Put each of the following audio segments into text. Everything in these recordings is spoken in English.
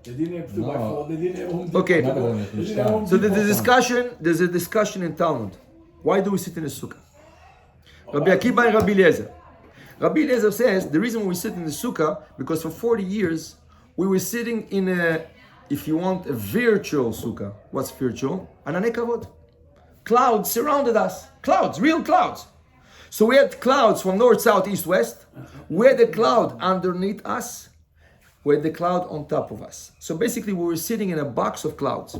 They didn't have 2x4. They didn't have Home Depot. Okay. They didn't have Home So Depot. there's a discussion in Talmud. Why do we sit in the sukkah? Rabbi Akiva and Rabbi Eliezer. Rabbi Eliezer says the reason we sit in the sukkah because for 40 years we were sitting in a, if you want, a virtual sukkah. What's virtual? Ananei kavod. Clouds surrounded us. Clouds, real clouds. So we had clouds from north, south, east, west. We had a cloud underneath us. We had the cloud on top of us. So basically we were sitting in a box of clouds.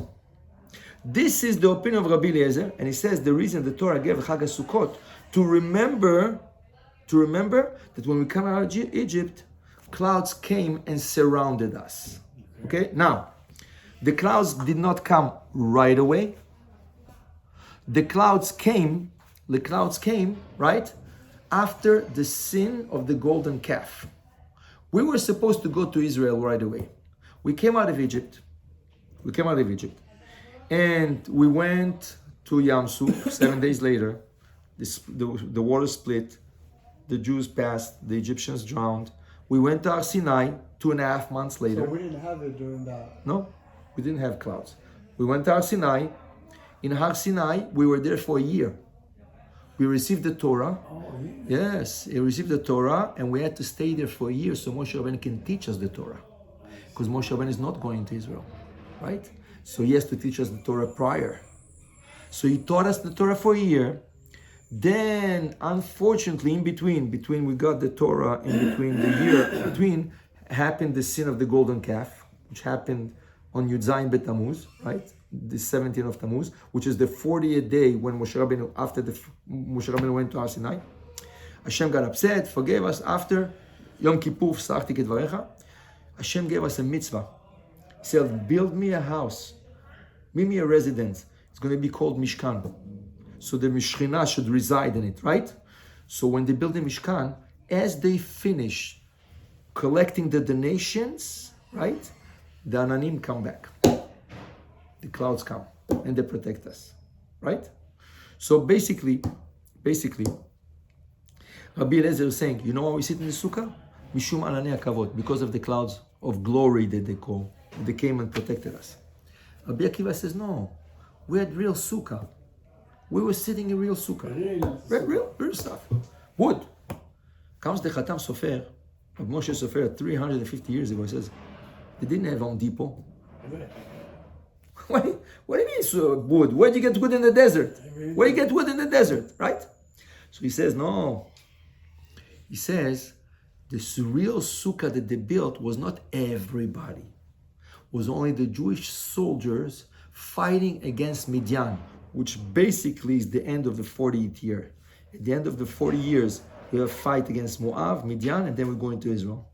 This is the opinion of Rabbi Eliezer, and he says the reason the Torah gave Chag HaSukkot to remember that when we come out of Egypt, clouds came and surrounded us. Okay? Now, the clouds did not come right away. The clouds came, right, after the sin of the golden calf. We were supposed to go to Israel right away. We came out of Egypt. And we went to Yam Suf 7 days later. The water split. The Jews passed. The Egyptians drowned. We went to Har Sinai 2.5 months later. So we didn't have it during that. No, we didn't have clouds. We went to Har Sinai. In Har Sinai, we were there for a year. We received the Torah. Oh, yeah. Yes, we received the Torah, and we had to stay there for a year so Moshe Rabbeinu can teach us the Torah. Because Moshe Rabbeinu is not going to Israel, right? So he has to teach us the Torah prior. So he taught us the Torah for a year. Then, unfortunately, in between we got the Torah, between happened the sin of the golden calf, which happened on Yud Zayin Bet Tammuz, right? The 17th of Tammuz, which is the 40th day when Moshe Rabbeinu went to Har Sinai. Hashem got upset, forgave us. After Yom Kippur, V'sachti Kedvarecha, Hashem gave us a mitzvah. He said, build me a house, give me a residence. It's going to be called Mishkan. So the Shekhinah should reside in it, right? So when they build the Mishkan, as they finish collecting the donations, right, the Ananim come back. The clouds come and they protect us, right? So basically, Rabbi Eliezer is saying, you know why we sit in the sukkah? Mishum Ananei Kavod, because of the clouds of glory that they call. They came and protected us. Rabbi Akiva says, no, we had real sukkah. We were sitting in real sukkah. Real stuff. Wood. Comes the Khatam Sofer, of Moshe Sofer 350 years ago. He says, they didn't have Home Depot. What do you mean wood? Where do you get wood in the desert? Where do you get wood in the desert, right? So he says, no. He says, the real sukkah that they built was not everybody. It was only the Jewish soldiers fighting against Midian, which basically is the end of the 40th year. At the end of the 40 years, we have a fight against Moab, Midian, and then we go into Israel.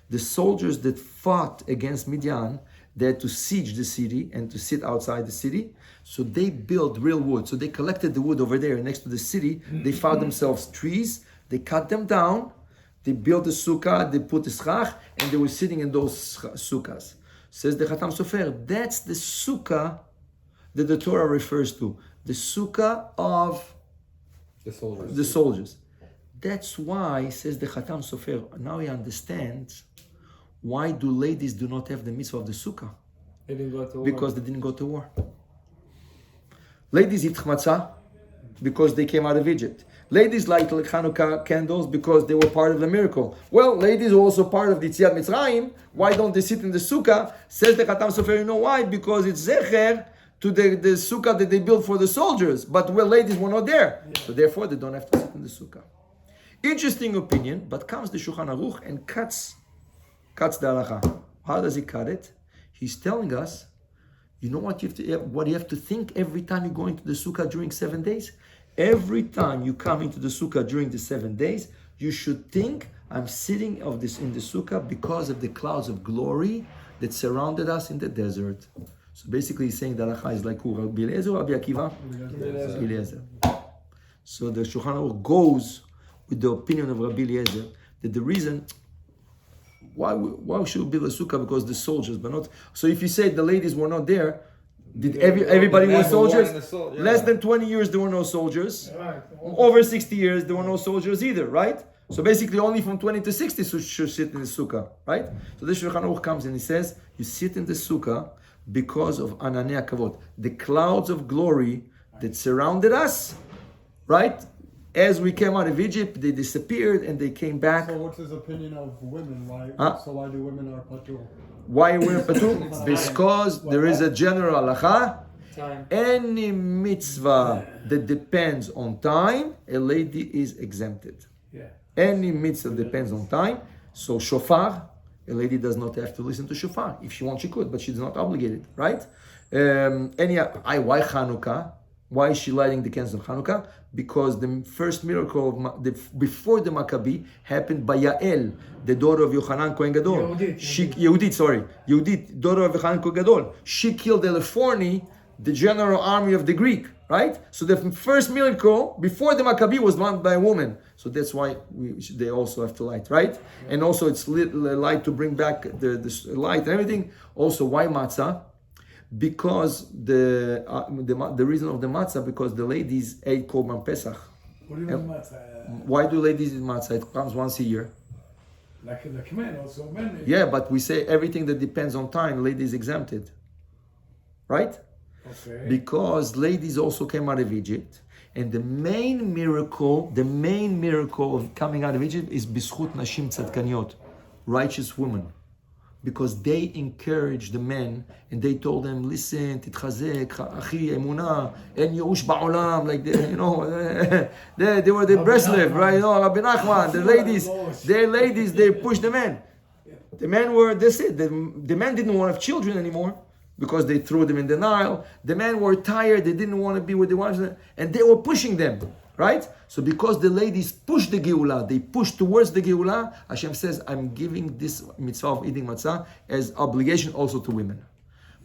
The soldiers that fought against Midian, they had to siege the city and to sit outside the city. So they built real wood. So they collected the wood over there next to the city. They found themselves trees. They cut them down. They built a sukkah. They put a schach. And they were sitting in those sukkahs. Says the Khatam Sofer, that's the sukkah that the Torah refers to. The sukkah of the soldiers. That's why, says the Khatam Sofer, now he understands why do ladies do not have the mitzvah of the sukkah? They didn't go to war. Because they didn't go to war. Ladies eat matzah because they came out of Egypt. Ladies light Hanukkah candles because they were part of the miracle. Well, ladies are also part of the Yetziat Mitzrayim. Why don't they sit in the sukkah? Says the Khatam Sofer, you know why? Because it's zecher to the sukkah that they built for the soldiers. But ladies were not there. Yeah. So therefore they don't have to sit in the sukkah. Interesting opinion, but comes the Shulchan Aruch and cuts the halakha. How does he cut it? He's telling us, you know what you have to think every time you go into the sukkah during 7 days? Every time you come into the sukkah during the 7 days, you should think, I'm sitting in the sukkah because of the clouds of glory that surrounded us in the desert. So basically he's saying the halakha is like who? Rabbi Eliezer or Rabbi Akiva? Rabbi Eliezer. So the Shulchan Aruch goes with the opinion of Rabbi Eliezer that the reason why should we build a sukkah? Because the soldiers, but not. So if you say the ladies were not there, did everybody were soldiers? Less than 20 years there were no soldiers. Right. Over 60 years there were no soldiers either, right? So basically, only from 20 to 60 should sit in the sukkah, right? So the Shulchan Aruch comes and he says, you sit in the sukkah because of Ananei Kavod, the clouds of glory that surrounded us, right? As we came out of Egypt, they disappeared and they came back. So what's his opinion of women? Why? Huh? So why do women are patur? Why we're patur? Because there is a general halakha. Time. Any mitzvah that depends on time, a lady is exempted. Yeah. Any mitzvah depends on time. So shofar, a lady does not have to listen to shofar. If she wants, she could, but she's not obligated, right? Why Chanukah? Why is she lighting the candles of Chanukah? Because the first miracle before the Maccabee happened by Yael, the daughter of Yochanan Kohen Gadol. Yehudit, daughter of Yochanan Kohen Gadol. She killed Elephorni, the general army of the Greek, right? So the first miracle before the Maccabee was done by a woman. So that's why they also have to light, right? Yeah. And also it's light to bring back the light and everything. Also, why matzah? Because the reason of the matzah, because the ladies ate korban pesach. What do you mean matzah? Why do ladies eat matzah? It comes once a year. Like men also, men. Yeah, but we say everything that depends on time, ladies exempted, right? Okay. Because ladies also came out of Egypt, and the main miracle of coming out of Egypt is bischut nashim tzadkaniot, righteous women. Because they encouraged the men and they told them, listen, titchazek, achi, emunah, en yoush ba'olam, like they, they were the Breslev, right? Rabbi Nachman, the ladies, they pushed the men. The men were, that's it. The men didn't want to have children anymore because they threw them in the Nile. The men were tired, they didn't want to be with the wives, and they were pushing them, right? So because the ladies pushed the Geulah, they pushed towards the Geulah, Hashem says, I'm giving this mitzvah of eating matzah as obligation also to women.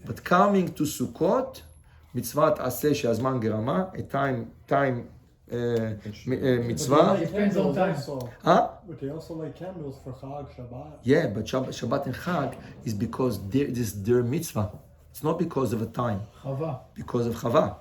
But coming to Sukkot, mitzvah aseh she'azman gerama, a time mitzvah. Depends on time. Huh? But they also light candles for Chag, Shabbat. Yeah, but Shabbat and Chag is because this is their mitzvah. It's not because of a time. Chava. Because of Chava.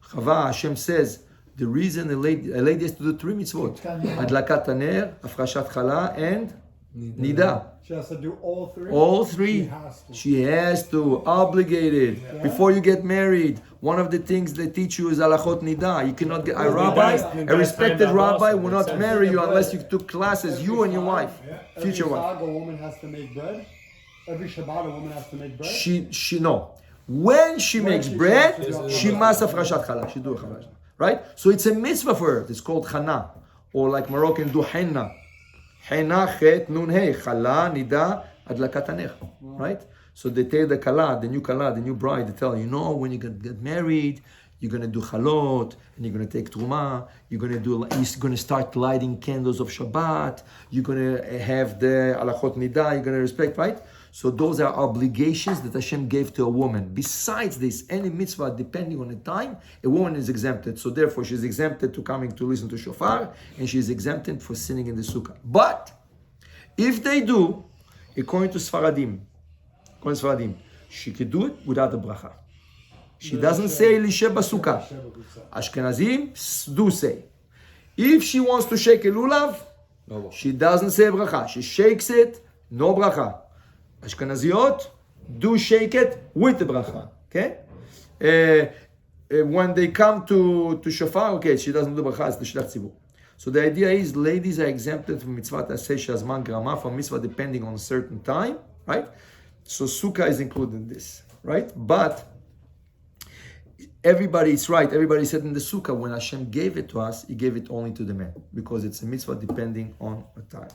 Chava, Hashem says, the reason a lady has to do 3 mitzvot: Adlakat haner, Afrashat Chala, and Nida. She has to do all 3? All 3. She has to. Obligated. Yeah. Before you get married, one of the things they teach you is Halachot Nida. You cannot get a respected rabbi will not marry you unless you took classes, you and your wife, future wife. Every Chag, a woman has to make bread. Every Shabbat, a woman has to make bread. She no. When she makes bread, she must Afrashat Chala. She do a Chala. Right? So it's a mitzvah for her. It's called chana. Or like Moroccan do henna. Henna, chet, nun, hey. Chala, nida, adlakat haner. Right? So they tell the kala, the new bride, they tell her, when you're going to get married, you're going to do chalot, and you're going to take truma, you're going to start lighting candles of Shabbat, you're going to have the alachot nida, you're going to respect, right? So those are obligations that Hashem gave to a woman. Besides this, any mitzvah, depending on the time, a woman is exempted. So therefore, she's exempted to coming to listen to shofar, and she's exempted for sinning in the sukkah. But if they do, according to Sfaradim, she could do it without the bracha. She doesn't say lishe basukah. Ashkenazim do say. If she wants to shake a lulav, she doesn't say bracha. She shakes it, no bracha. Ashkenaziot do shake it with the bracha. Okay? When they come to shofar, okay, she doesn't do bracha, it's the shlach tzibur. So the idea is ladies are exempted from mitzvah aseh she'azman grama, from mitzvah depending on a certain time, right? So sukkah is included in this, right? But everybody's right. Everybody said in the sukkah, when Hashem gave it to us, He gave it only to the men because it's a mitzvah depending on a time.